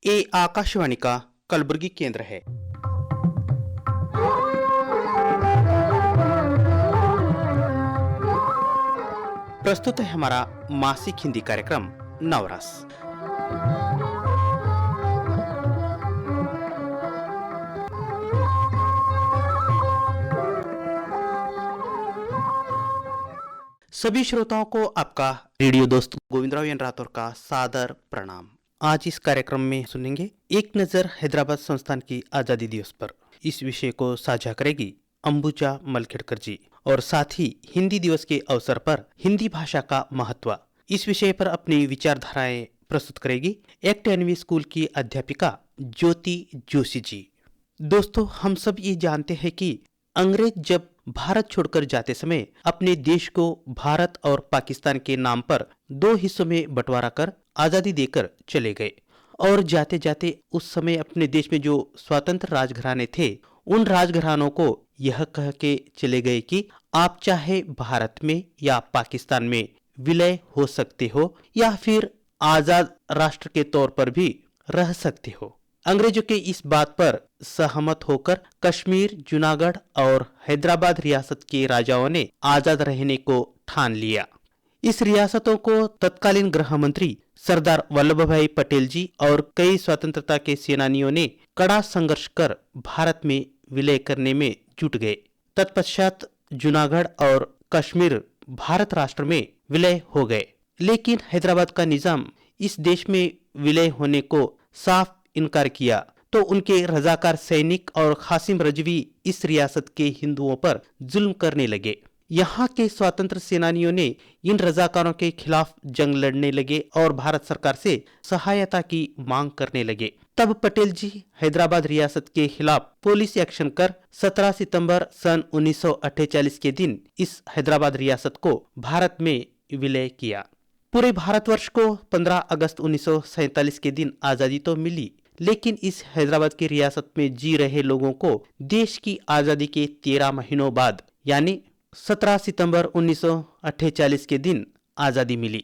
ये आकाशवाणी का कलबुर्गी केंद्र है। प्रस्तुत है हमारा मासिक हिंदी कार्यक्रम नवरस। सभी श्रोताओं को आपका रेडियो दोस्त गोविंदराव एन राठौर का सादर प्रणाम। आज इस कार्यक्रम में सुनेंगे एक नजर हैदराबाद संस्थान की आजादी दिवस पर। इस विषय को साझा करेगी अंबुजा मलखेड़कर जी और साथ ही हिंदी दिवस के अवसर पर हिंदी भाषा का महत्व, इस विषय पर अपनी विचारधाराएं प्रस्तुत करेगी एक्ट एनवी स्कूल की अध्यापिका ज्योति जोशी जी। दोस्तों, हम सब ये जानते हैं कि अंग्रेज जब भारत छोड़कर जाते समय अपने देश को भारत और पाकिस्तान के नाम पर दो हिस्सों में बंटवारा कर आजादी देकर चले गए और जाते जाते उस समय अपने देश में जो स्वतंत्र राजघराने थे उन राजघरानों को यह कह के चले गए कि आप चाहे भारत में या पाकिस्तान में विलय हो सकते हो या फिर आजाद राष्ट्र के तौर पर भी रह सकते हो। अंग्रेजों के इस बात पर सहमत होकर कश्मीर, जूनागढ़ और हैदराबाद रियासत के राजाओं ने आजाद रहने को ठान लिया। इस रियासतों को तत्कालीन गृह मंत्री सरदार वल्लभ भाई पटेल जी और कई स्वतंत्रता के सेनानियों ने कड़ा संघर्ष कर भारत में विलय करने में जुट गए। तत्पश्चात जूनागढ़ और कश्मीर भारत राष्ट्र में विलय हो गए, लेकिन हैदराबाद का निजाम इस देश में विलय होने को साफ इनकार किया तो उनके रजाकार सैनिक और कासिम रजवी इस रियासत के हिंदुओं पर जुल्म करने लगे। यहाँ के स्वतंत्र सेनानियों ने इन रजाकारों के खिलाफ जंग लड़ने लगे और भारत सरकार से सहायता की मांग करने लगे। तब पटेल जी हैदराबाद रियासत के खिलाफ पुलिस एक्शन कर 17 सितंबर सन 1948 के दिन इस हैदराबाद रियासत को भारत में विलय किया। पूरे भारतवर्ष को 15 अगस्त 1947 के दिन आजादी तो मिली, लेकिन इस हैदराबाद की रियासत में जी रहे लोगों को देश की आजादी के 13 महीनों बाद यानी 17 सितंबर 1948 के दिन आजादी मिली।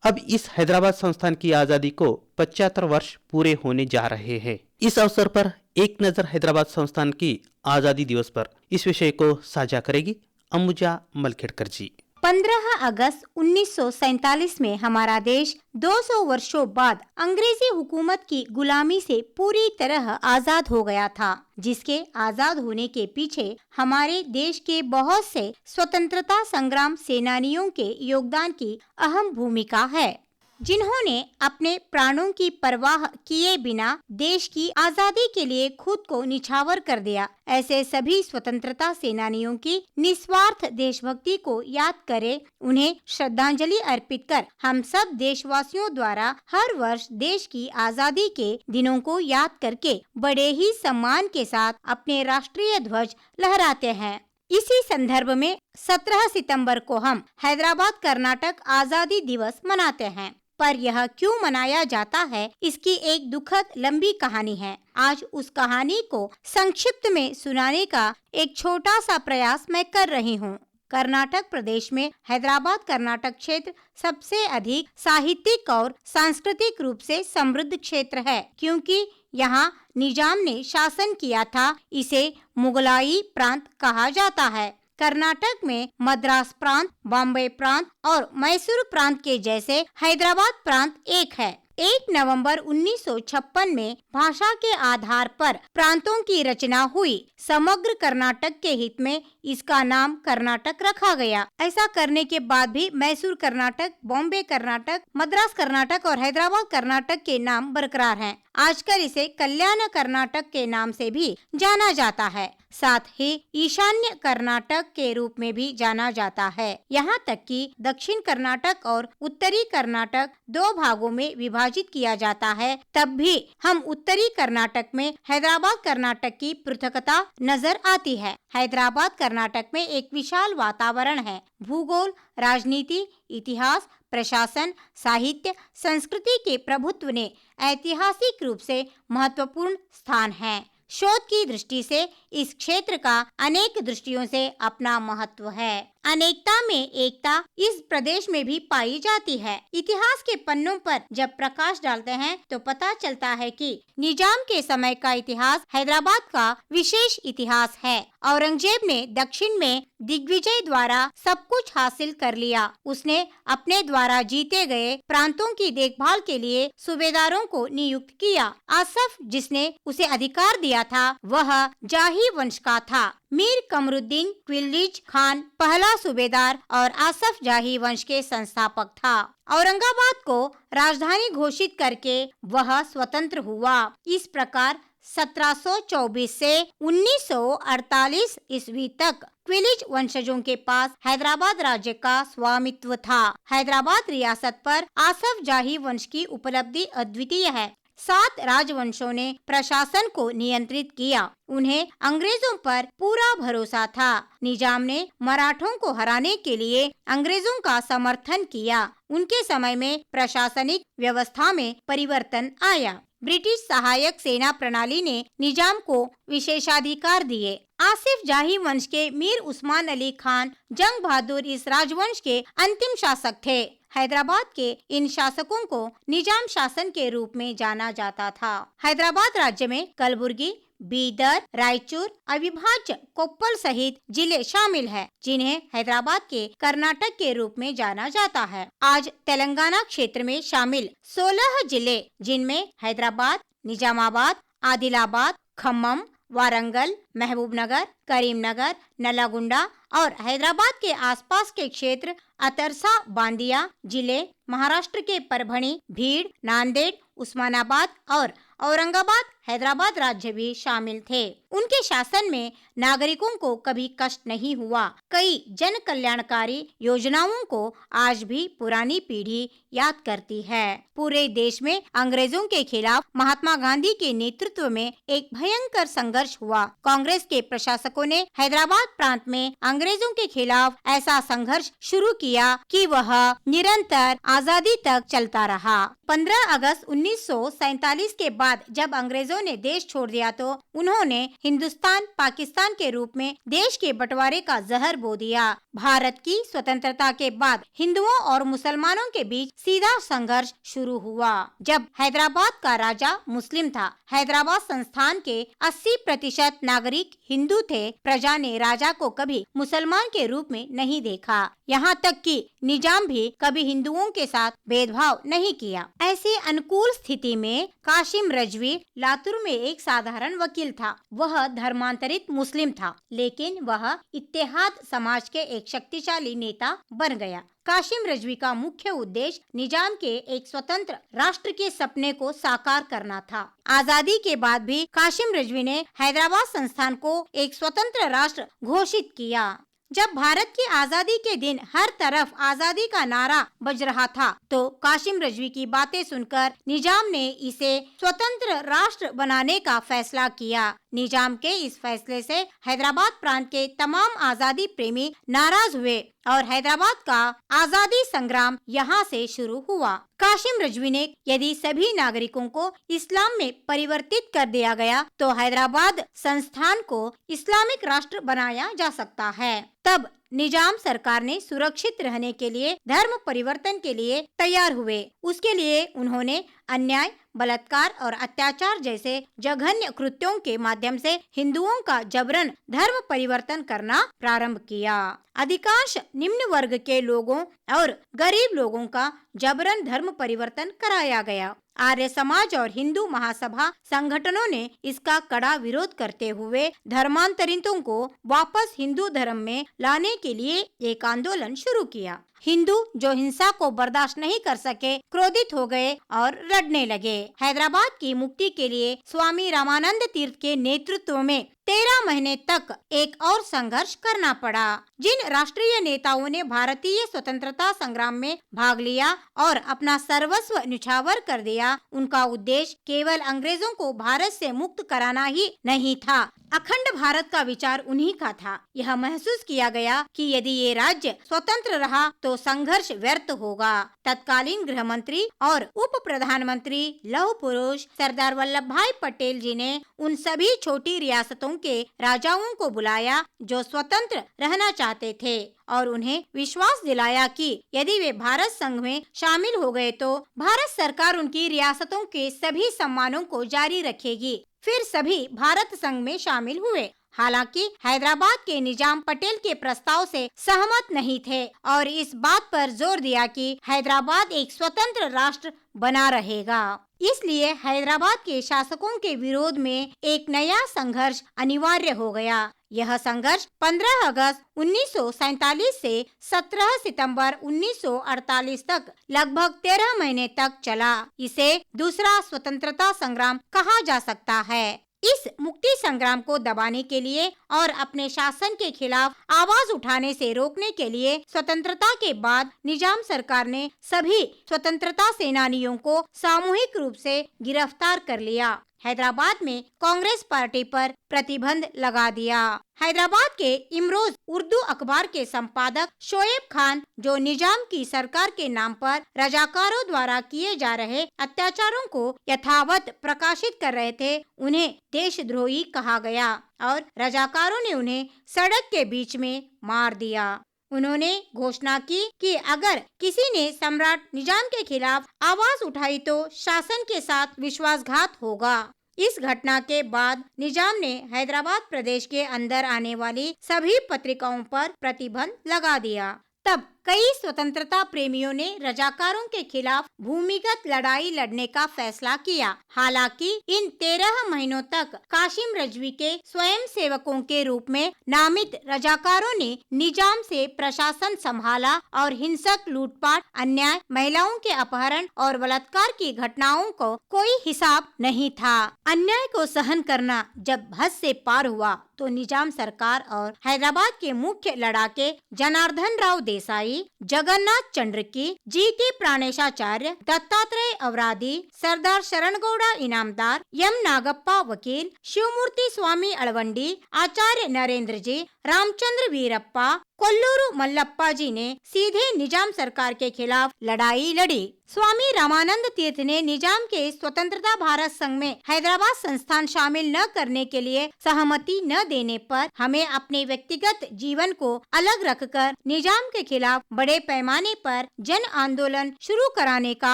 अब इस हैदराबाद संस्थान की आजादी को 75 वर्ष पूरे होने जा रहे हैं। इस अवसर पर एक नजर हैदराबाद संस्थान की आजादी दिवस पर इस विषय को साझा करेगी अंबुजा मलखेड़कर जी। 15 अगस्त 1947 में हमारा देश 200 वर्षों बाद अंग्रेजी हुकूमत की गुलामी से पूरी तरह आजाद हो गया था, जिसके आजाद होने के पीछे हमारे देश के बहुत से स्वतंत्रता संग्राम सेनानियों के योगदान की अहम भूमिका है, जिन्होंने अपने प्राणों की परवाह किए बिना देश की आजादी के लिए खुद को निछावर कर दिया। ऐसे सभी स्वतंत्रता सेनानियों की निस्वार्थ देशभक्ति को याद करें, उन्हें श्रद्धांजलि अर्पित कर हम सब देशवासियों द्वारा हर वर्ष देश की आजादी के दिनों को याद करके बड़े ही सम्मान के साथ अपने राष्ट्रीय ध्वज लहराते हैं। इसी संदर्भ में 17 सितंबर को हम हैदराबाद कर्नाटक आजादी दिवस मनाते हैं। पर यह क्यों मनाया जाता है, इसकी एक दुखद लंबी कहानी है। आज उस कहानी को संक्षिप्त में सुनाने का एक छोटा सा प्रयास मैं कर रही हूँ। कर्नाटक प्रदेश में हैदराबाद कर्नाटक क्षेत्र सबसे अधिक साहित्यिक और सांस्कृतिक रूप से समृद्ध क्षेत्र है, क्योंकि यहाँ निजाम ने शासन किया था। इसे मुगलाई प्रांत कहा जाता है। कर्नाटक में मद्रास प्रांत, बॉम्बे प्रांत और मैसूर प्रांत के जैसे हैदराबाद प्रांत एक है। 1 नवंबर 1956 में भाषा के आधार पर प्रांतों की रचना हुई। समग्र कर्नाटक के हित में इसका नाम कर्नाटक रखा गया। ऐसा करने के बाद भी मैसूर कर्नाटक, बॉम्बे कर्नाटक, मद्रास कर्नाटक और हैदराबाद कर्नाटक के नाम बरकरार हैं। आजकल इसे कल्याण कर्नाटक के नाम से भी जाना जाता है। साथ ही ईशान्य कर्नाटक के रूप में भी जाना जाता है। यहाँ तक कि दक्षिण कर्नाटक और उत्तरी कर्नाटक 2 भागों में विभाजित किया जाता है। तब भी हम उत्तरी कर्नाटक में हैदराबाद कर्नाटक की पृथकता नजर आती है। हैदराबाद कर्नाटक में एक विशाल वातावरण है। भूगोल, राजनीति, इतिहास, प्रशासन, साहित्य, संस्कृति के प्रभुत्व ने ऐतिहासिक रूप से महत्वपूर्ण स्थान है। शोध की दृष्टि से इस क्षेत्र का अनेक दृष्टियों से अपना महत्व है। अनेकता में एकता इस प्रदेश में भी पाई जाती है। इतिहास के पन्नों पर जब प्रकाश डालते हैं तो पता चलता है कि निजाम के समय का इतिहास हैदराबाद का विशेष इतिहास है। औरंगजेब ने दक्षिण में दिग्विजय द्वारा सब कुछ हासिल कर लिया। उसने अपने द्वारा जीते गए प्रांतों की देखभाल के लिए सूबेदारों को नियुक्त किया। आसफ जिसने उसे अधिकार दिया था वह जाही वंश का था। मीर कमरुद्दीन क्विलिज खान पहला सूबेदार और आसफ जाही वंश के संस्थापक था। औरंगाबाद को राजधानी घोषित करके वह स्वतंत्र हुआ। इस प्रकार 1724 से 1948 ईस्वी तक क्विलिज वंशजों के पास हैदराबाद राज्य का स्वामित्व था। हैदराबाद रियासत पर आसफ जाही वंश की उपलब्धि अद्वितीय है। 7 राजवंशों ने प्रशासन को नियंत्रित किया। उन्हें अंग्रेजों पर पूरा भरोसा था। निजाम ने मराठों को हराने के लिए अंग्रेजों का समर्थन किया। उनके समय में प्रशासनिक व्यवस्था में परिवर्तन आया। ब्रिटिश सहायक सेना प्रणाली ने निजाम को विशेषाधिकार दिए। आसिफ जाही वंश के मीर उस्मान अली खान जंग बहादुर इस राजवंश के अंतिम शासक थे। हैदराबाद के इन शासकों को निजाम शासन के रूप में जाना जाता था। हैदराबाद राज्य में कलबुर्गी, बीदर, रायचूर, अविभाज्य कोप्पल सहित जिले शामिल हैं, जिन्हें हैदराबाद के कर्नाटक के रूप में जाना जाता है। आज तेलंगाना क्षेत्र में शामिल 16 जिले, जिनमें हैदराबाद, निजामाबाद, आदिलाबाद, खम्मम, वारंगल, महबूबनगर, करीमनगर, नलागुंडा और हैदराबाद के आसपास के क्षेत्र अतरसा, बांदिया जिले, महाराष्ट्र के परभणी, भीड़, नांदेड़, उस्मानाबाद और औरंगाबाद हैदराबाद राज्य भी शामिल थे। उनके शासन में नागरिकों को कभी कष्ट नहीं हुआ। कई जन कल्याणकारी योजनाओं को आज भी पुरानी पीढ़ी याद करती है। पूरे देश में अंग्रेजों के खिलाफ महात्मा गांधी के नेतृत्व में एक भयंकर संघर्ष हुआ। कांग्रेस के प्रशासकों ने हैदराबाद प्रांत में अंग्रेजों के खिलाफ ऐसा संघर्ष शुरू किया कि वह निरंतर आजादी तक चलता रहा। 15 अगस्त 1947 के बाद जब अंग्रेजों ने देश छोड़ दिया तो उन्होंने हिंदुस्तान पाकिस्तान के रूप में देश के बंटवारे का जहर बो दिया। भारत की स्वतंत्रता के बाद हिंदुओं और मुसलमानों के बीच सीधा संघर्ष शुरू हुआ। जब हैदराबाद का राजा मुस्लिम था, हैदराबाद संस्थान के 80% नागरिक हिंदू थे। प्रजा ने राजा को कभी मुसलमान के रूप में नहीं देखा। यहाँ तक कि निजाम भी कभी हिंदुओं के साथ भेदभाव नहीं किया। ऐसे अनुकूल स्थिति में कासिम रजवी लातूर में एक साधारण वकील था। वह धर्मांतरित मुस्लिम था, लेकिन वह इत्तेहाद समाज के एक शक्तिशाली नेता बन गया। कासिम रजवी का मुख्य उद्देश्य निजाम के एक स्वतंत्र राष्ट्र के सपने को साकार करना था। आजादी के बाद भी कासिम रजवी ने हैदराबाद संस्थान को एक स्वतंत्र राष्ट्र घोषित किया। जब भारत की आजादी के दिन हर तरफ आजादी का नारा बज रहा था, तो कासिम रजवी की बातें सुनकर निजाम ने इसे स्वतंत्र राष्ट्र बनाने का फैसला किया। निजाम के इस फैसले से हैदराबाद प्रांत के तमाम आजादी प्रेमी नाराज हुए और हैदराबाद का आजादी संग्राम यहाँ से शुरू हुआ। कासिम रजवी ने यदि सभी नागरिकों को इस्लाम में परिवर्तित कर दिया गया तो हैदराबाद संस्थान को इस्लामिक राष्ट्र बनाया जा सकता है। तब निजाम सरकार ने सुरक्षित रहने के लिए धर्म परिवर्तन के लिए तैयार हुए। उसके लिए उन्होंने अन्याय, बलात्कार और अत्याचार जैसे जघन्य कृत्यों के माध्यम से हिंदुओं का जबरन धर्म परिवर्तन करना प्रारंभ किया। अधिकांश निम्न वर्ग के लोगों और गरीब लोगों का जबरन धर्म परिवर्तन कराया गया। आर्य समाज और हिंदू महासभा संगठनों ने इसका कड़ा विरोध करते हुए धर्मांतरितों को वापस हिंदू धर्म में लाने के लिए एक आंदोलन शुरू किया। हिंदू जो हिंसा को बर्दाश्त नहीं कर सके क्रोधित हो गए और लड़ने लगे। हैदराबाद की मुक्ति के लिए स्वामी रामानंद तीर्थ के नेतृत्व में 13 महीने तक एक और संघर्ष करना पड़ा। जिन राष्ट्रीय नेताओं ने भारतीय स्वतंत्रता संग्राम में भाग लिया और अपना सर्वस्व न्यौछावर कर दिया, उनका उद्देश्य केवल अंग्रेजों को भारत से मुक्त कराना ही नहीं था, अखंड भारत का विचार उन्हीं का था। यह महसूस किया गया कि यदि ये राज्य स्वतंत्र रहा तो संघर्ष व्यर्थ होगा। तत्कालीन गृह मंत्री और उप प्रधानमंत्री लौह पुरुष सरदार वल्लभ भाई पटेल जी ने उन सभी छोटी रियासतों के राजाओं को बुलाया जो स्वतंत्र रहना चाहते थे और उन्हें विश्वास दिलाया कि यदि वे भारत संघ में शामिल हो गए तो भारत सरकार उनकी रियासतों के सभी सम्मानों को जारी रखेगी। फिर सभी भारत संघ में शामिल हुए। हालांकि हैदराबाद के निजाम पटेल के प्रस्ताव से सहमत नहीं थे और इस बात पर जोर दिया कि हैदराबाद एक स्वतंत्र राष्ट्र बना रहेगा। इसलिए हैदराबाद के शासकों के विरोध में एक नया संघर्ष अनिवार्य हो गया। यह संघर्ष 15 अगस्त 1947 से 17 सितंबर 1948 तक लगभग 13 महीने तक चला। इसे दूसरा स्वतंत्रता संग्राम कहा जा सकता है। इस मुक्ति संग्राम को दबाने के लिए और अपने शासन के खिलाफ आवाज उठाने से रोकने के लिए स्वतंत्रता के बाद निजाम सरकार ने सभी स्वतंत्रता सेनानियों को सामूहिक रूप से गिरफ्तार कर लिया। हैदराबाद में कांग्रेस पार्टी पर प्रतिबंध लगा दिया। हैदराबाद के इमरोज उर्दू अखबार के संपादक शोएब खान, जो निजाम की सरकार के नाम पर रजाकारों द्वारा किए जा रहे अत्याचारों को यथावत प्रकाशित कर रहे थे, उन्हें देशद्रोही कहा गया और रजाकारों ने उन्हें सड़क के बीच में मार दिया। उन्होंने घोषणा की कि अगर किसी ने सम्राट निजाम के खिलाफ आवाज उठाई तो शासन के साथ विश्वासघात होगा। इस घटना के बाद निजाम ने हैदराबाद प्रदेश के अंदर आने वाली सभी पत्रिकाओं पर प्रतिबंध लगा दिया। तब कई स्वतंत्रता प्रेमियों ने रजाकारों के खिलाफ भूमिगत लड़ाई लड़ने का फैसला किया। हालांकि इन 13 महीनों तक कासिम रजवी के स्वयं सेवकों के रूप में नामित रजाकारों ने निजाम से प्रशासन संभाला और हिंसक लूटपाट, अन्याय, महिलाओं के अपहरण और बलात्कार की घटनाओं को कोई हिसाब नहीं था। अन्याय को सहन करना जब हद से पार हुआ तो निजाम सरकार और हैदराबाद के मुख्य लड़ाके जनार्दन राव देसाई, जगन्नाथ चंद्र की, जी.के. प्राणेशाचार्य, दत्तात्रेय अवरादी, सरदार शरणगौड़ा इनामदार, एम. नागप्पा वकील, शिवमूर्ति स्वामी अळवंडी, आचार्य नरेंद्र जी, रामचंद्र वीरप्पा, कोल्लूरू मल्लप्पा जी ने सीधे निजाम सरकार के खिलाफ लड़ाई लड़ी। स्वामी रामानंद तीर्थ ने निजाम के स्वतंत्रता भारत संघ में हैदराबाद संस्थान शामिल न करने के लिए सहमति न देने पर हमें अपने व्यक्तिगत जीवन को अलग रखकर निजाम के खिलाफ बड़े पैमाने पर जन आंदोलन शुरू कराने का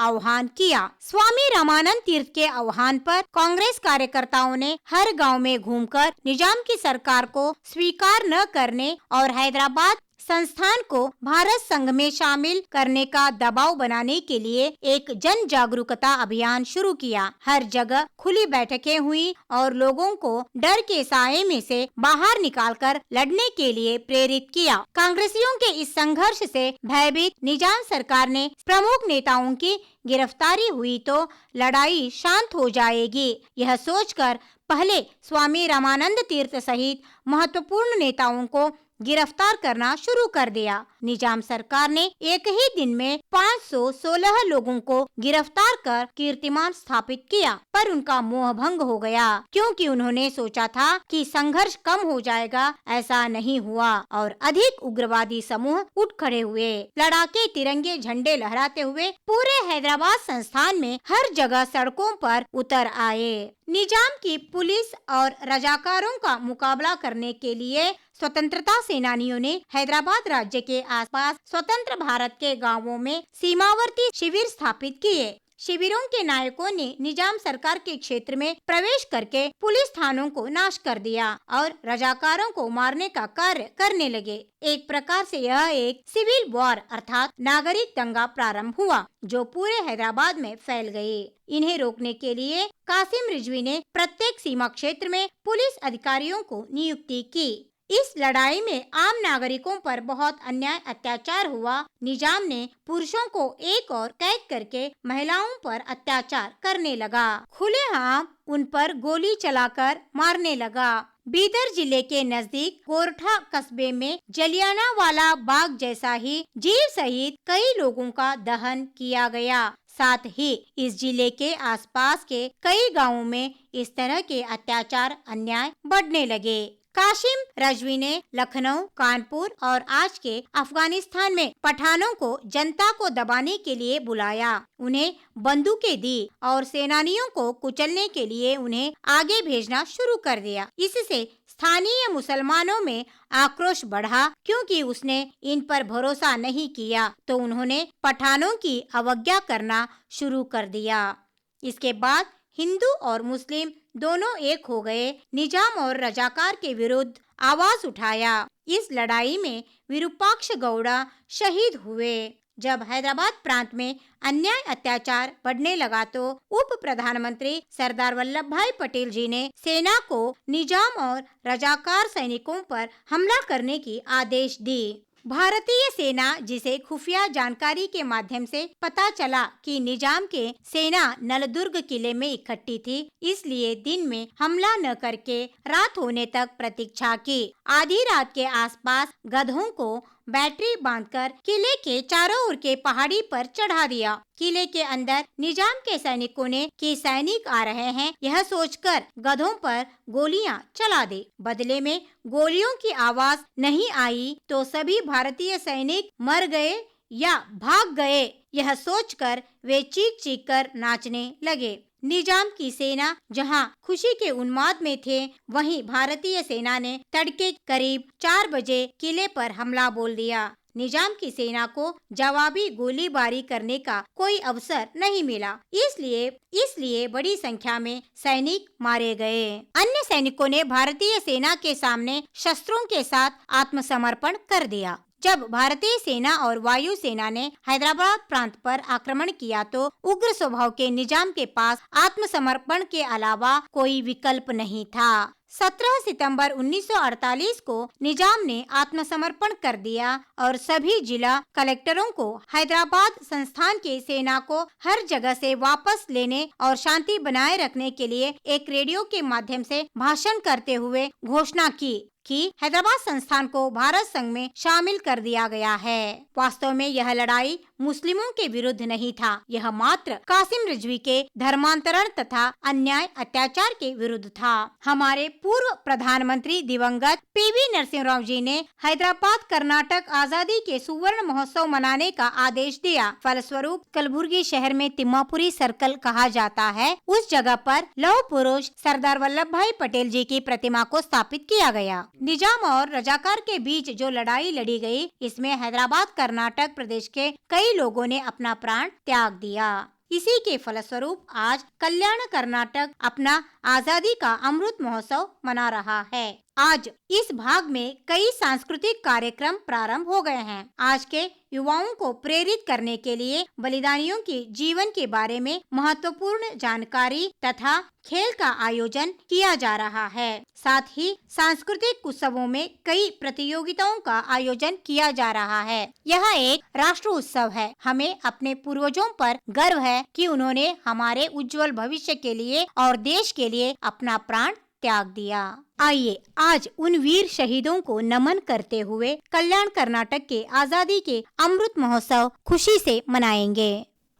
आह्वान किया। स्वामी रामानंद तीर्थ के आह्वान पर कांग्रेस कार्यकर्ताओं ने हर गांव में घूमकर निजाम की सरकार को स्वीकार न करने और हैदराबाद संस्थान को भारत संघ में शामिल करने का दबाव बनाने के लिए एक जन जागरूकता अभियान शुरू किया। हर जगह खुली बैठकें हुई और लोगों को डर के साए में से बाहर निकालकर लड़ने के लिए प्रेरित किया। कांग्रेसियों के इस संघर्ष से भयभीत निजाम सरकार ने प्रमुख नेताओं की गिरफ्तारी हुई तो लड़ाई शांत हो जाएगी, यह सोचकर पहले स्वामी रामानंद तीर्थ सहित महत्वपूर्ण नेताओं को गिरफ्तार करना शुरू कर दिया। निजाम सरकार ने एक ही दिन में 516 लोगों को गिरफ्तार कर कीर्तिमान स्थापित किया, पर उनका मोह भंग हो गया क्योंकि उन्होंने सोचा था कि संघर्ष कम हो जाएगा। ऐसा नहीं हुआ और अधिक उग्रवादी समूह उठ खड़े हुए। लड़ाके तिरंगे झंडे लहराते हुए पूरे हैदराबाद संस्थान में हर जगह सड़कों पर उतर आए। निजाम की पुलिस और रजाकारों का मुकाबला करने के लिए स्वतंत्रता सेनानियों ने हैदराबाद राज्य के आसपास स्वतंत्र भारत के गांवों में सीमावर्ती शिविर स्थापित किए। शिविरों के नायकों ने निजाम सरकार के क्षेत्र में प्रवेश करके पुलिस थानों को नाश कर दिया और रजाकारों को मारने का कार्य करने लगे। एक प्रकार से यह एक सिविल वॉर अर्थात नागरिक दंगा प्रारंभ हुआ जो पूरे हैदराबाद में फैल गए। इन्हें रोकने के लिए कासिम रिजवी ने प्रत्येक सीमा क्षेत्र में पुलिस अधिकारियों को नियुक्ति की। इस लड़ाई में आम नागरिकों पर बहुत अन्याय अत्याचार हुआ। निजाम ने पुरुषों को एक और कैद करके महिलाओं पर अत्याचार करने लगा। खुलेआम उन पर गोली चलाकर मारने लगा। बीदर जिले के नजदीक गोरठा कस्बे में जलियांवाला बाग जैसा ही जीव सहित कई लोगों का दहन किया गया। साथ ही इस जिले के आसपास के कई गांवों में इस तरह के अत्याचार अन्याय बढ़ने लगे। कासिम रजवी ने लखनऊ, कानपुर और आज के अफगानिस्तान में पठानों को जनता को दबाने के लिए बुलाया, उन्हें बंदूकें दी और सेनानियों को कुचलने के लिए उन्हें आगे भेजना शुरू कर दिया। इससे स्थानीय मुसलमानों में आक्रोश बढ़ा क्योंकि उसने इन पर भरोसा नहीं किया, तो उन्होंने पठानों की अवज्ञा करना शुरू कर दिया। इसके बाद हिंदू और मुस्लिम दोनों एक हो गए। निजाम और रजाकार के विरुद्ध आवाज उठाया। इस लड़ाई में विरूपाक्ष गौड़ा शहीद हुए। जब हैदराबाद प्रांत में अन्याय अत्याचार बढ़ने लगा तो उप प्रधानमंत्री सरदार वल्लभ भाई पटेल जी ने सेना को निजाम और रजाकार सैनिकों पर हमला करने की आदेश दी। भारतीय सेना, जिसे खुफिया जानकारी के माध्यम से पता चला कि निजाम के सेना नलदुर्ग किले में इकट्ठी थी, इसलिए दिन में हमला न करके रात होने तक प्रतीक्षा की। आधी रात के आसपास गधों को बैटरी बांधकर किले के चारों ओर के पहाड़ी पर चढ़ा दिया। किले के अंदर निजाम के सैनिकों ने कि सैनिक आ रहे हैं, यह सोचकर गधों पर गोलियां चला दी। बदले में गोलियों की आवाज नहीं आई तो सभी भारतीय सैनिक मर गए या भाग गए, यह सोचकर वे चीख चीख कर नाचने लगे। निजाम की सेना जहां खुशी के उन्माद में थे, वहीं भारतीय सेना ने तड़के करीब 4 बजे किले पर हमला बोल दिया। निजाम की सेना को जवाबी गोलीबारी करने का कोई अवसर नहीं मिला, इसलिए बड़ी संख्या में सैनिक मारे गए। अन्य सैनिकों ने भारतीय सेना के सामने शस्त्रों के साथ आत्मसमर्पण कर दिया। जब भारतीय सेना और वायु सेना ने हैदराबाद प्रांत पर आक्रमण किया तो उग्र स्वभाव के निजाम के पास आत्मसमर्पण के अलावा कोई विकल्प नहीं था। 17 सितंबर 1948 को निजाम ने आत्मसमर्पण कर दिया और सभी जिला कलेक्टरों को हैदराबाद संस्थान के सेना को हर जगह से वापस लेने और शांति बनाए रखने के लिए एक रेडियो के माध्यम से भाषण करते हुए घोषणा की कि हैदराबाद संस्थान को भारत संघ में शामिल कर दिया गया है। वास्तव में यह लड़ाई मुस्लिमों के विरुद्ध नहीं था, यह मात्र कासिम रिजवी के धर्मांतरण तथा अन्याय अत्याचार के विरुद्ध था। हमारे पूर्व प्रधानमंत्री दिवंगत पीवी नरसिम्हा राव जी ने हैदराबाद कर्नाटक आजादी के सुवर्ण महोत्सव मनाने का आदेश दिया। फलस्वरूप कलबुर्गी शहर में तिम्मापुरी सर्कल कहा जाता है, उस जगह पर लौह पुरुष सरदार वल्लभ भाई पटेल जी की प्रतिमा को स्थापित किया गया। निजाम और रजाकार के बीच जो लड़ाई लड़ी गई, इसमें हैदराबाद कर्नाटक प्रदेश के कई लोगों ने अपना प्राण त्याग दिया। इसी के फलस्वरूप आज कल्याण कर्नाटक अपना आजादी का अमृत महोत्सव मना रहा है। आज इस भाग में कई सांस्कृतिक कार्यक्रम प्रारंभ हो गए हैं। आज के युवाओं को प्रेरित करने के लिए बलिदानियों के जीवन के बारे में महत्वपूर्ण जानकारी तथा खेल का आयोजन किया जा रहा है। साथ ही सांस्कृतिक उत्सवों में कई प्रतियोगिताओं का आयोजन किया जा रहा है। यह एक राष्ट्र उत्सव है। हमें अपने पूर्वजों पर गर्व है कि उन्होंने हमारे उज्जवल भविष्य के लिए और देश के लिए अपना प्राण त्याग दिया। आइए आज उन वीर शहीदों को नमन करते हुए कल्याण कर्नाटक के आजादी के अमृत महोत्सव खुशी से मनाएंगे।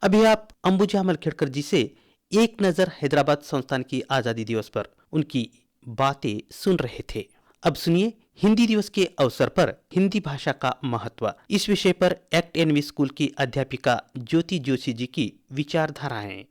अभी आप अंबुजा मलखेड़कर जी से एक नजर हैदराबाद संस्थान की आजादी दिवस पर उनकी बातें सुन रहे थे। अब सुनिए हिंदी दिवस के अवसर पर हिंदी भाषा का महत्व, इस विषय पर एक्ट एनवी स्कूल की अध्यापिका ज्योति जोशी जी की विचारधाराएं।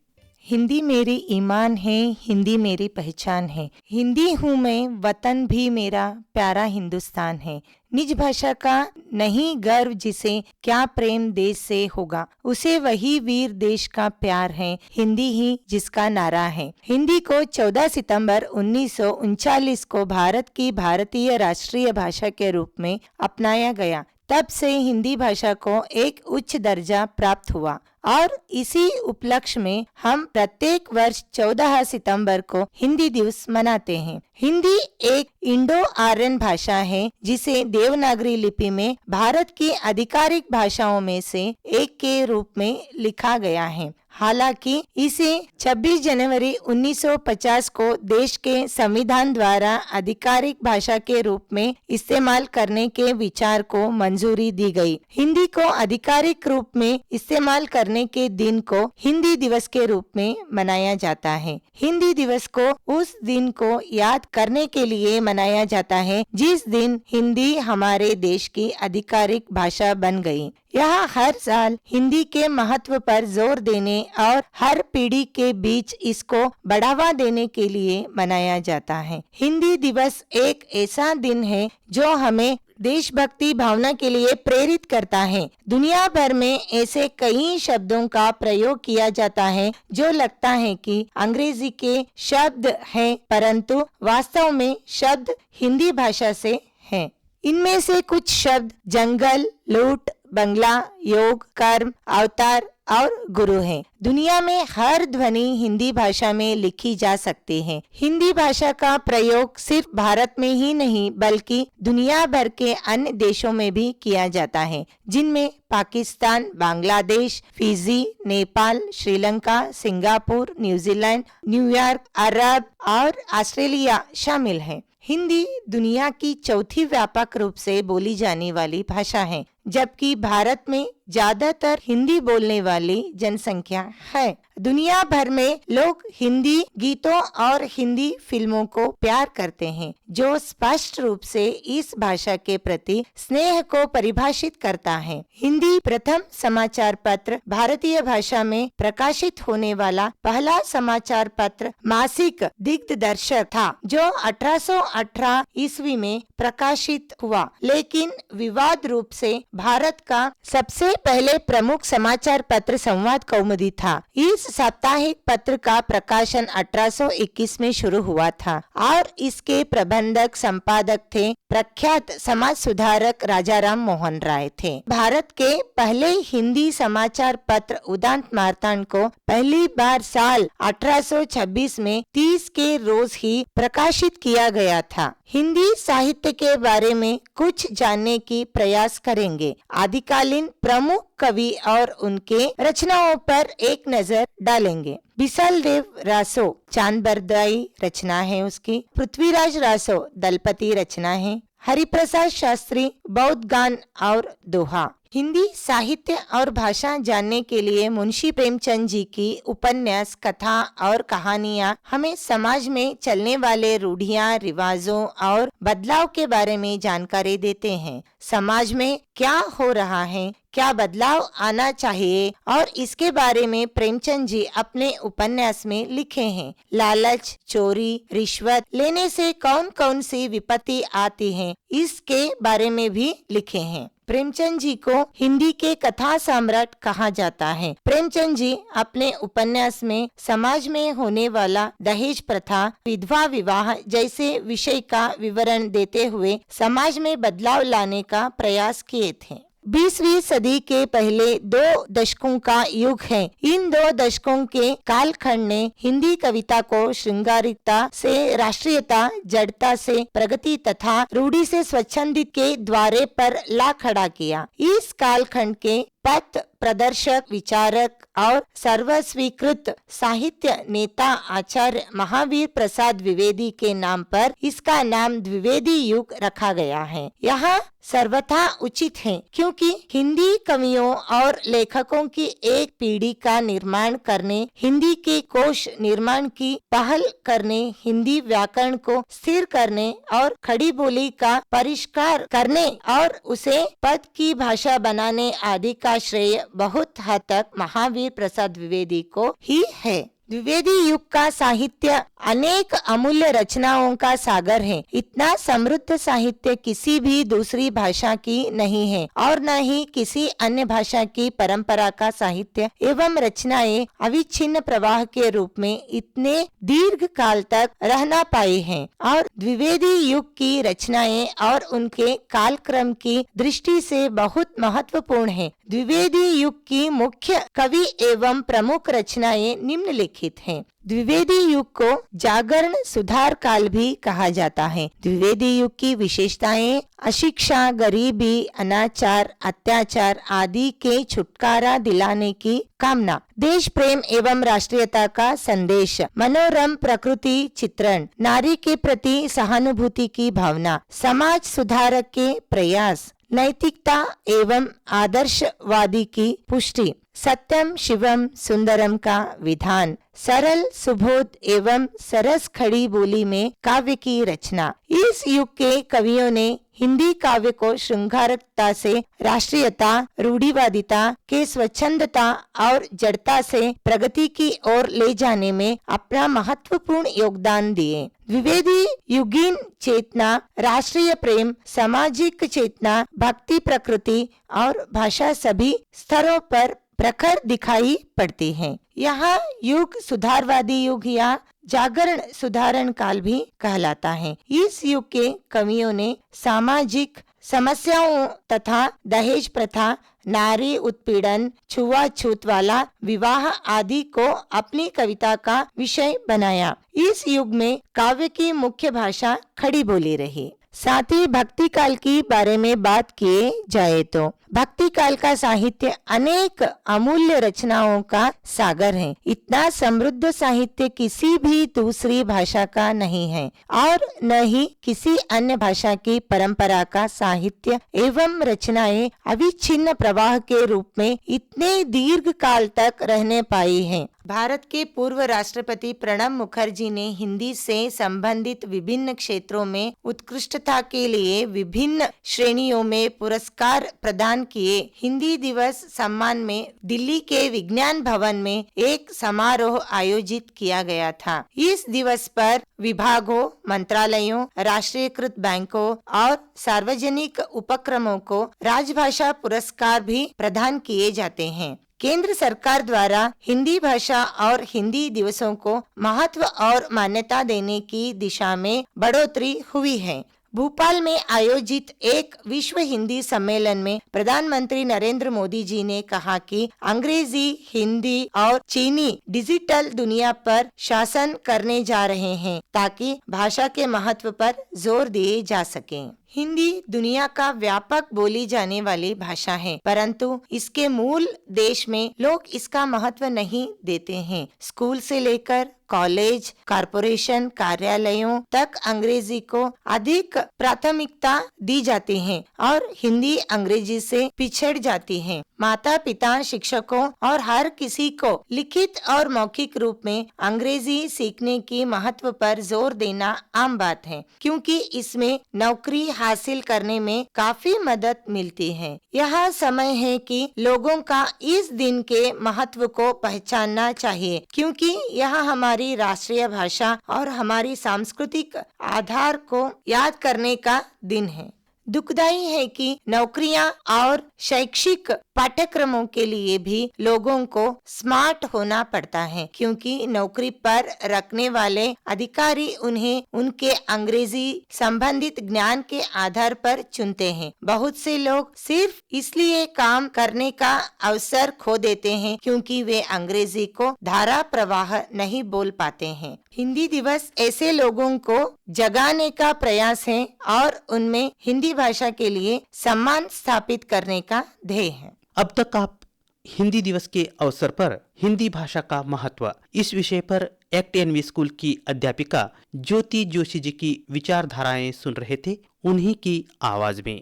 हिंदी मेरी ईमान है, हिंदी मेरी पहचान है, हिंदी हूँ मैं, वतन भी मेरा प्यारा हिंदुस्तान है। निज भाषा का नहीं गर्व जिसे, क्या प्रेम देश से होगा, उसे वही वीर देश का प्यार है, हिंदी ही जिसका नारा है। हिंदी को 14 सितंबर 1939 को भारत की भारतीय राष्ट्रीय भाषा के रूप में अपनाया गया। तब से हिंदी भाषा को एक उच्च दर्जा प्राप्त हुआ और इसी उपलक्ष्य में हम प्रत्येक वर्ष 14 सितंबर को हिंदी दिवस मनाते हैं। हिंदी एक इंडो आर्यन भाषा है जिसे देवनागरी लिपि में भारत की आधिकारिक भाषाओं में से एक के रूप में लिखा गया है। हालांकि इसे 26 जनवरी 1950 को देश के संविधान द्वारा आधिकारिक भाषा के रूप में इस्तेमाल करने के विचार को मंजूरी दी गई। हिंदी को आधिकारिक रूप में इस्तेमाल करने के दिन को हिंदी दिवस के रूप में मनाया जाता है। हिंदी दिवस को उस दिन को याद करने के लिए मनाया जाता है जिस दिन हिंदी हमारे देश की आधिकारिक भाषा बन गई। यह हर साल हिंदी के महत्व पर जोर देने और हर पीढ़ी के बीच इसको बढ़ावा देने के लिए मनाया जाता है। हिंदी दिवस एक ऐसा दिन है जो हमें देशभक्ति भावना के लिए प्रेरित करता है। दुनिया भर में ऐसे कई शब्दों का प्रयोग किया जाता है जो लगता है कि अंग्रेजी के शब्द हैं, परंतु वास्तव में शब्द हिंदी भाषा से हैं। इनमें से कुछ शब्द जंगल, लूट, बंगला, योग, कर्म, अवतार और गुरु हैं। दुनिया में हर ध्वनि हिंदी भाषा में लिखी जा सकती है। हिंदी भाषा का प्रयोग सिर्फ भारत में ही नहीं बल्कि दुनिया भर के अन्य देशों में भी किया जाता है, जिनमें Pakistan, Bangladesh, Fiji, Nepal, Sri Lanka, Singapore, New Zealand, New York, अरब और ऑस्ट्रेलिया शामिल है। हिंदी दुनिया की चौथी व्यापक रूप से बोली जाने वाली भाषा है, जबकि भारत में ज्यादातर हिंदी बोलने वाली जनसंख्या है। दुनिया भर में लोग हिंदी गीतों और हिंदी फिल्मों को प्यार करते हैं, जो स्पष्ट रूप से इस भाषा के प्रति स्नेह को परिभाषित करता है। हिंदी प्रथम समाचार पत्र भारतीय भाषा में प्रकाशित होने वाला पहला समाचार पत्र मासिक दिग्दर्शक था, जो 1818 ईस्वी में प्रकाशित हुआ, लेकिन विवाद रूप से भारत का सबसे पहले प्रमुख समाचार पत्र संवाद कौमुदी था। इस साप्ताहिक पत्र का प्रकाशन 1821 में शुरू हुआ था और इसके प्रबंधक संपादक थे प्रख्यात समाज सुधारक राजाराम मोहन राय थे। भारत के पहले हिंदी समाचार पत्र उदांत मार्तांड को पहली बार साल 1826 में 30 के रोज ही प्रकाशित किया गया था। हिंदी साहित्य के बारे में कुछ जानने की प्रयास करेंगे। आदिकालीन प्रमुख कवि और उनके रचनाओं पर एक नजर डालेंगे। बिसलदेव रासो चांदबरदाई रचना है उसकी। पृथ्वीराज रासो दलपति रचना है। हरिप्रसाद शास्त्री बौद्ध गान और दोहा। हिंदी साहित्य और भाषा जानने के लिए मुंशी प्रेमचंद जी की उपन्यास, कथा और कहानियाँ हमें समाज में चलने वाले रूढ़ियाँ, रिवाजों और बदलाव के बारे में जानकारी देते हैं। समाज में क्या हो रहा है, क्या बदलाव आना चाहिए और इसके बारे में प्रेमचंद जी अपने उपन्यास में लिखे हैं। लालच, चोरी, रिश्वत लेने से कौन कौन सी विपत्ति आती है, इसके बारे में भी लिखे हैं। प्रेमचंद जी को हिंदी के कथा सम्राट कहा जाता है। प्रेमचंद जी अपने उपन्यास में समाज में होने वाला दहेज प्रथा, विधवा विवाह जैसे विषय का विवरण देते हुए समाज में बदलाव लाने का प्रयास किए थे। 20वीं सदी के पहले 2 दशकों का युग है। इन 2 दशकों के कालखंड ने हिंदी कविता को श्रृंगारिकता से राष्ट्रीयता, जड़ता से प्रगति तथा रूढ़ि से स्वच्छंदित के द्वारे पर ला खड़ा किया। इस कालखंड के पथ प्रदर्शक, विचारक और सर्वस्वीकृत साहित्य नेता आचार्य महावीर प्रसाद द्विवेदी के नाम पर इसका नाम द्विवेदी युग रखा गया है। यह सर्वथा उचित है, क्योंकि हिंदी कवियों और लेखकों की एक पीढ़ी का निर्माण करने, हिंदी के कोश निर्माण की पहल करने, हिंदी व्याकरण को स्थिर करने और खड़ी बोली का परिष्कार करने और उसे पद की भाषा बनाने आदि का श्रेय बहुत हद तक महावीर प्रसाद द्विवेदी को ही है। द्विवेदी युग का साहित्य अनेक अमूल्य रचनाओं का सागर है। इतना समृद्ध साहित्य किसी भी दूसरी भाषा की नहीं है और न ही किसी अन्य भाषा की परंपरा का साहित्य एवं रचनाएं अविच्छिन्न प्रवाह के रूप में इतने दीर्घ काल तक रहना पाए हैं। और द्विवेदी युग की रचनाएं और उनके कालक्रम की दृष्टि से बहुत महत्वपूर्ण है। द्विवेदी युग की मुख्य कवि एवं प्रमुख रचनाएं निम्नलिखित हैं। द्विवेदी युग को जागरण सुधार काल भी कहा जाता है। द्विवेदी युग की विशेषताएं अशिक्षा, गरीबी, अनाचार, अत्याचार आदि के छुटकारा दिलाने की कामना, देश प्रेम एवं राष्ट्रीयता का संदेश, मनोरम प्रकृति चित्रण, नारी के प्रति सहानुभूति की भावना, समाज सुधारक के प्रयास, नैतिकता एवं आदर्शवादी की पुष्टि, सत्यम शिवम सुंदरम का विधान, सरल सुबोध एवं सरस खड़ी बोली में काव्य की रचना। इस युग के कवियों ने हिंदी काव्य को श्रृंगारकता से राष्ट्रीयता, रूढ़िवादिता के स्वच्छंदता और जड़ता से प्रगति की ओर ले जाने में अपना महत्वपूर्ण योगदान दिए। द्विवेदी युगीन चेतना, राष्ट्रीय प्रेम, सामाजिक चेतना, भक्ति, प्रकृति और भाषा सभी स्तरों पर प्रखर दिखाई पड़ती हैं। यह युग सुधारवादी युग या जागरण सुधारण काल भी कहलाता है। इस युग के कवियों ने सामाजिक समस्याओं तथा दहेज प्रथा, नारी उत्पीड़न, छुआछूत वाला विवाह आदि को अपनी कविता का विषय बनाया। इस युग में काव्य की मुख्य भाषा खड़ी बोली रही। साथ ही भक्ति काल की बारे में बात किए जाए तो भक्ति काल का साहित्य अनेक अमूल्य रचनाओं का सागर है। इतना समृद्ध साहित्य किसी भी दूसरी भाषा का नहीं है और न ही किसी अन्य भाषा की परंपरा का साहित्य एवं रचनाएं अविच्छिन्न प्रवाह के रूप में इतने दीर्घ काल तक रहने पाई हैं। भारत के पूर्व राष्ट्रपति प्रणब मुखर्जी ने हिंदी से संबंधित विभिन्न क्षेत्रों में उत्कृष्टता के लिए विभिन्न श्रेणियों में पुरस्कार प्रदान किए। हिंदी दिवस सम्मान में दिल्ली के विज्ञान भवन में एक समारोह आयोजित किया गया था। इस दिवस पर विभागों, मंत्रालयों, राष्ट्रीयकृत बैंकों और सार्वजनिक उपक्रमों को राजभाषा पुरस्कार भी प्रदान किए जाते हैं। केंद्र सरकार द्वारा हिंदी भाषा और हिंदी दिवसों को महत्व और मान्यता देने की दिशा में बढ़ोतरी हुई है। भोपाल में आयोजित एक विश्व हिंदी सम्मेलन में प्रधानमंत्री नरेंद्र मोदी जी ने कहा कि अंग्रेजी, हिंदी और चीनी डिजिटल दुनिया पर शासन करने जा रहे हैं ताकि भाषा के महत्व पर जोर दिए जा सके। हिंदी दुनिया का व्यापक बोली जाने वाली भाषा है, परंतु इसके मूल देश में लोग इसका महत्व नहीं देते हैं। स्कूल से लेकर कॉलेज, कॉरपोरेशन, कार्यालयों तक अंग्रेजी को अधिक प्राथमिकता दी जाती है और हिंदी अंग्रेजी से पिछड़ जाती है। माता पिता, शिक्षकों और हर किसी को लिखित और मौखिक रूप में अंग्रेजी सीखने की महत्व पर जोर देना आम बात है, क्योंकि इसमें नौकरी हासिल करने में काफी मदद मिलती है। यह समय है कि लोगों का इस दिन के महत्व को पहचानना चाहिए, क्योंकि यह हमारी राष्ट्रीय भाषा और हमारी सांस्कृतिक आधार को याद करने का दिन है। दुखदाई है कि नौकरियां और शैक्षिक पाठ्यक्रमों के लिए भी लोगों को स्मार्ट होना पड़ता है, क्योंकि नौकरी पर रखने वाले अधिकारी उन्हें उनके अंग्रेजी संबंधित ज्ञान के आधार पर चुनते हैं। बहुत से लोग सिर्फ इसलिए काम करने का अवसर खो देते हैं क्योंकि वे अंग्रेजी को धारा प्रवाह नहीं बोल पाते हैं। हिंदी दिवस ऐसे लोगों को जगाने का प्रयास है और उनमें हिंदी भाषा के लिए सम्मान स्थापित करने का ध्येय है। अब तक आप हिंदी दिवस के अवसर पर हिंदी भाषा का महत्व इस विषय पर एक्ट एनवी स्कूल की अध्यापिका ज्योति जोशी जी की विचारधाराएं सुन रहे थे, उन्हीं की आवाज में।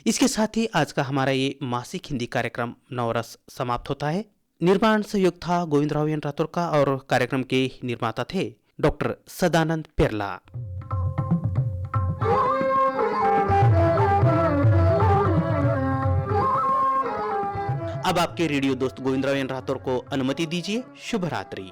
इसके साथ ही आज का हमारा ये मासिक हिंदी कार्यक्रम नवरस समाप्त होता है। निर्माण सहयोग था गोविंदराव एन राठौर का और कार्यक्रम के निर्माता थे डॉक्टर सदानंद पेरला। अब आपके रेडियो दोस्त गोविंदराव एन राठौर को अनुमति दीजिए। शुभ रात्रि।